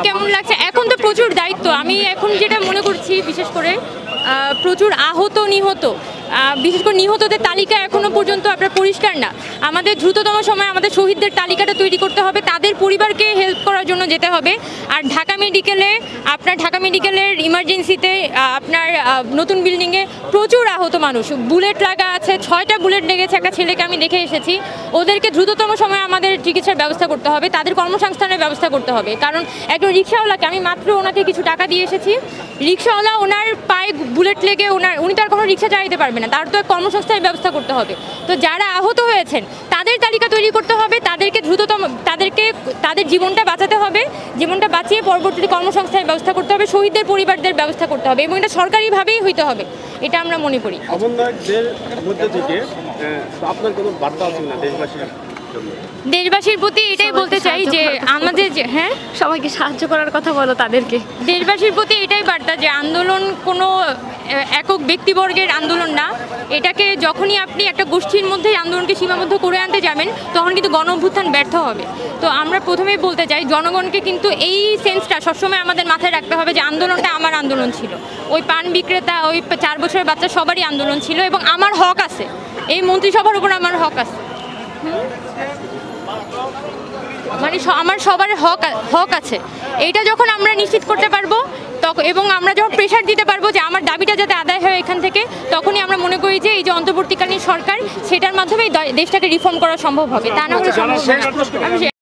কেমন লাগছে? এখন তো প্রচুর দায়িত্ব। আমি এখন যেটা মনে করছি বিশেষ করে প্রচুর আহত নিহত, বিশেষ করে নিহতদের তালিকা এখনও পর্যন্ত আপনার পরিষ্কার না। আমাদের দ্রুততম সময়ে আমাদের শহীদদের তালিকাটা তৈরি করতে হবে, তাদের পরিবারকে হেল্প করার জন্য যেতে হবে। আর ঢাকা মেডিকেলের ইমার্জেন্সিতে আপনার নতুন বিল্ডিংয়ে প্রচুর আহত মানুষ, বুলেট লাগা আছে, 6টা বুলেট লেগেছে একটা ছেলেকে, আমি দেখে এসেছি। ওদেরকে দ্রুততম সময়ে আমাদের চিকিৎসার ব্যবস্থা করতে হবে, তাদের কর্মসংস্থানের ব্যবস্থা করতে হবে। কারণ একজন রিক্সাওয়ালাকে, আমি মাত্র ওনাকে কিছু টাকা দিয়ে এসেছি, রিক্সাওয়ালা ওনার পায়ে বুলেট লেগে উনি তো আর কোনো রিক্সা চালাতে পারবে না, তার তো এক কর্মসংস্থানের ব্যবস্থা করতে হবে। তো যারা আহত হয়েছেন তাদের তালিকা তৈরি করতে হবে, তাদেরকে তাদের জীবনটা বাঁচাতে হবে, জীবনটা বাঁচিয়ে পরবর্তীতে কর্মসংস্থানের ব্যবস্থা করতে হবে, শহীদদের পরিবারদের ব্যবস্থা করতে হবে, এবং এটা সরকারিভাবেই হইতে হবে, এটা আমরা মনে করি। সমন্বয়কদের মধ্যে থেকে আপনার কোনো বার্তা আছে না দেশবাসীর প্রতি? এটাই বলতে চাই যে আমাদের সবাইকে সাহায্য করার কথা বলো তাদেরকে। দেশবাসীর প্রতি এটাই বার্তা যে আন্দোলন কোনো একক ব্যক্তিবর্গের আন্দোলন না, এটাকে যখনই আপনি একটা গোষ্ঠীর মধ্যে আন্দোলনকে সীমাবদ্ধ করে আনতে যাবেন তখন কিন্তু গণ অভ্যুত্থান ব্যর্থ হবে। তো আমরা প্রথমেই বলতে চাই জনগণকে কিন্তু এই সেন্সটা সবসময় আমাদের মাথায় রাখতে হবে যে আন্দোলনটা আমার আন্দোলন ছিল, ওই পান বিক্রেতা, ওই 4 বছরের বাচ্চা সবারই আন্দোলন ছিল, এবং আমার হক আছে, এই মন্ত্রিসভার উপর আমার হক আছে, মানে আমার সবার হক আছে। এইটা যখন আমরা নিশ্চিত করতে পারবো এবং আমরা যখন প্রেশার দিতে পারবো যে আমার দাবিটা যাতে আদায় হয় এখান থেকে, তখনই আমরা মনে করি যে এই যে অন্তর্বর্তীকালীন সরকার, সেটার মাধ্যমেই দেশটাকে রিফর্ম করা সম্ভব হবে, তা না হলে সম্ভব হবে না।